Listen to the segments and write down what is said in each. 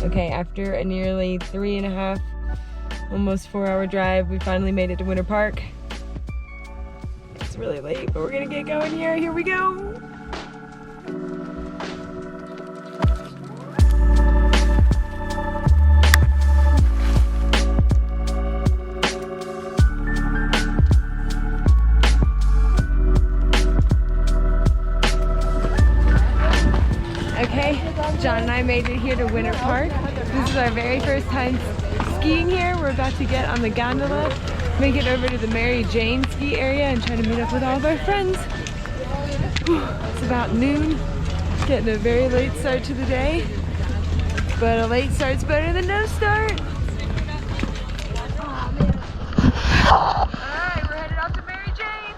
Okay, after a nearly 3.5, almost 4-hour drive, we finally made it to Winter Park. It's really late, but we're gonna get going here. Here we go. Okay, John and I made it here to Winter Park. This is our very first time skiing here. We're about to get on the gondola, make it over to the Mary Jane ski area and try to meet up with all of our friends. Whew, it's about noon, getting a very late start to the day, but a late start's better than no start. Alright, we're headed off to Mary Jane.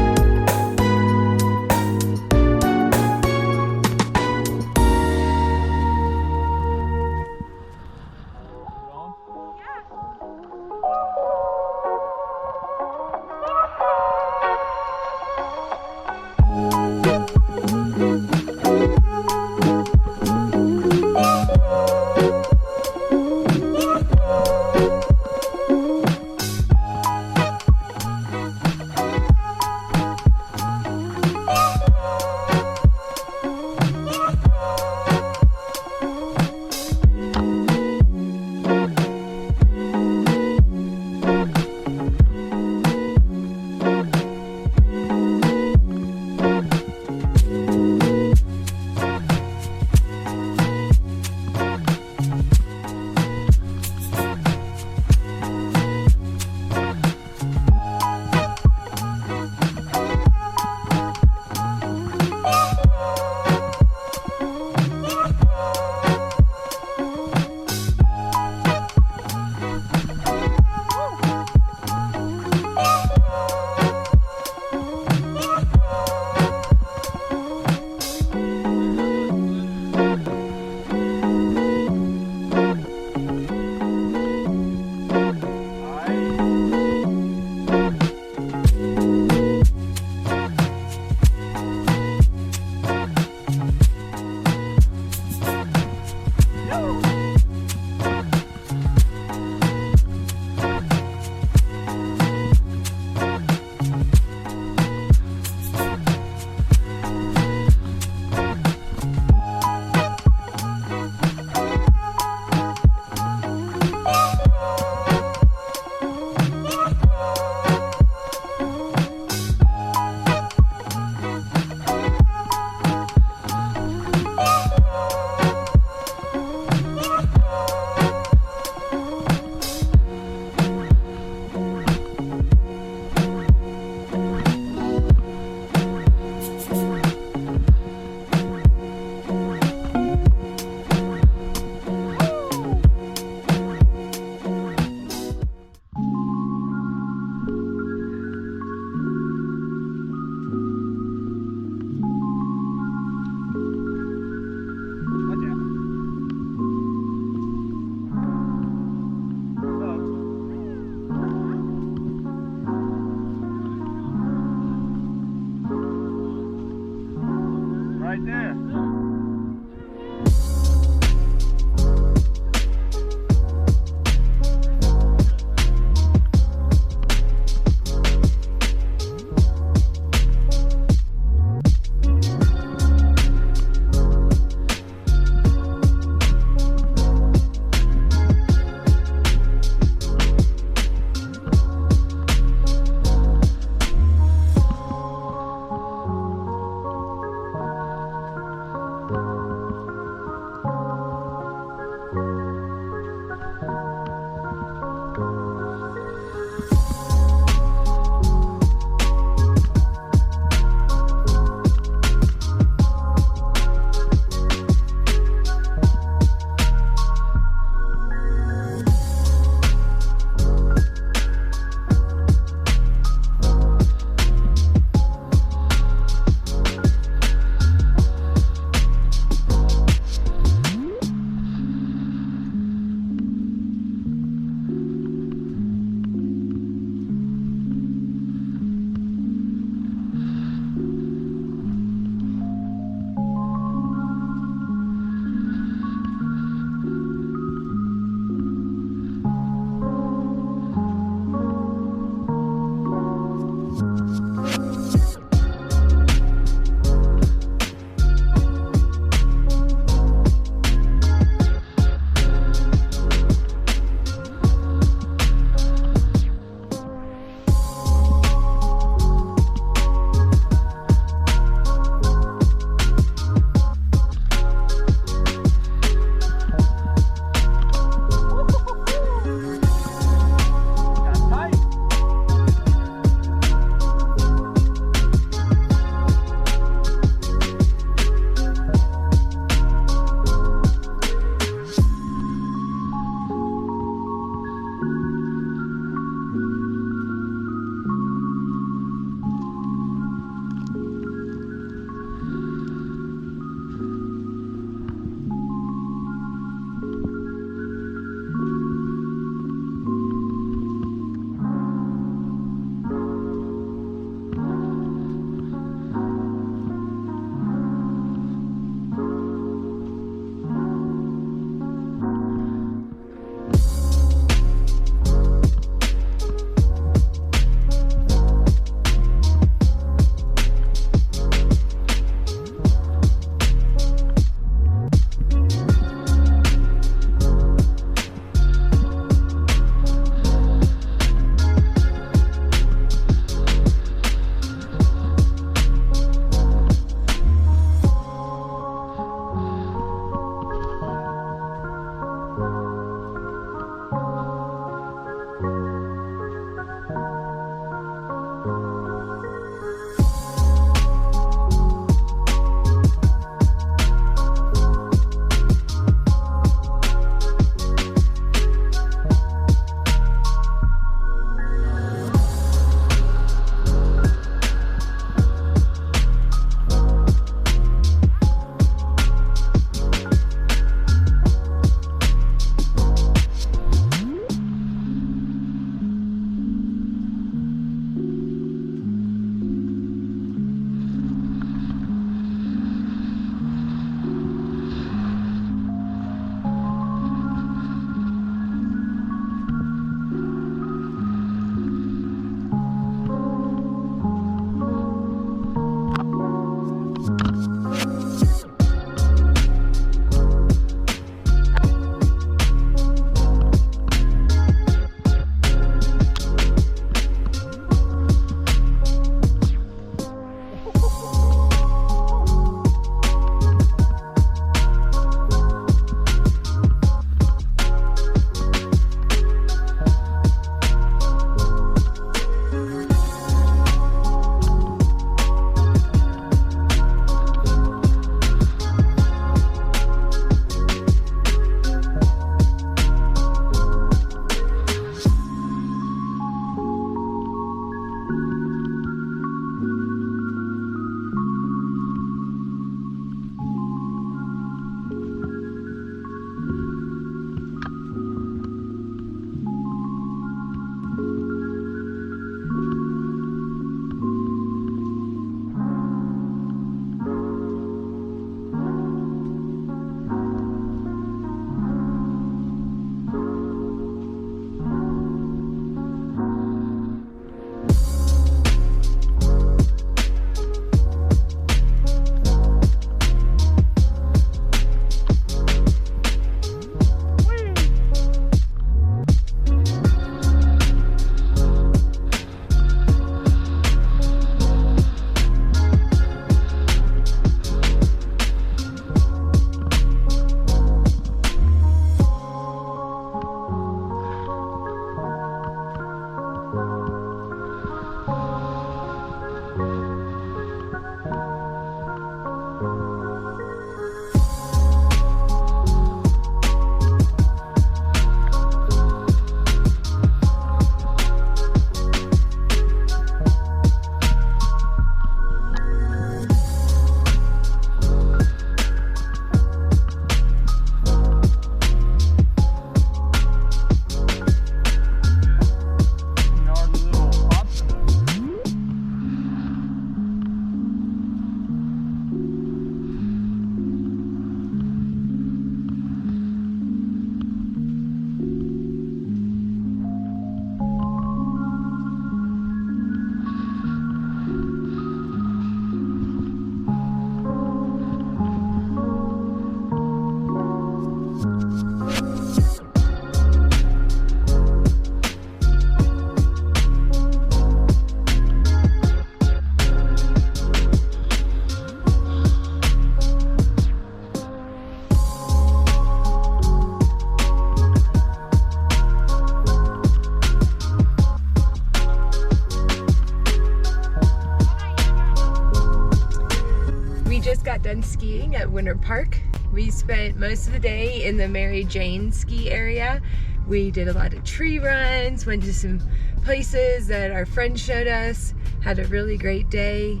skiing at Winter Park. We spent most of the day in the Mary Jane ski area. We did a lot of tree runs, went to some places that our friends showed us, had a really great day.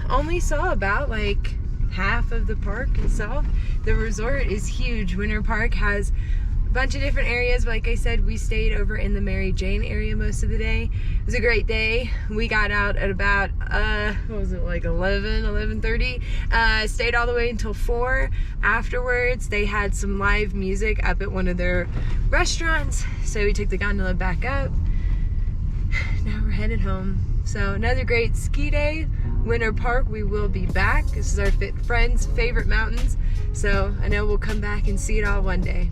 Only saw about like half of the park itself. The resort is huge. Winter Park has a bunch of different areas. Like I said, we stayed over in the Mary Jane area most of the day. It was a great day. We got out at about, what was it, like 11:30. Stayed all the way until 4. Afterwards, they had some live music up at one of their restaurants. So we took the gondola back up. Now we're headed home. So another great ski day. Winter Park, we will be back. This is our friends' favorite mountains. So I know we'll come back and see it all one day.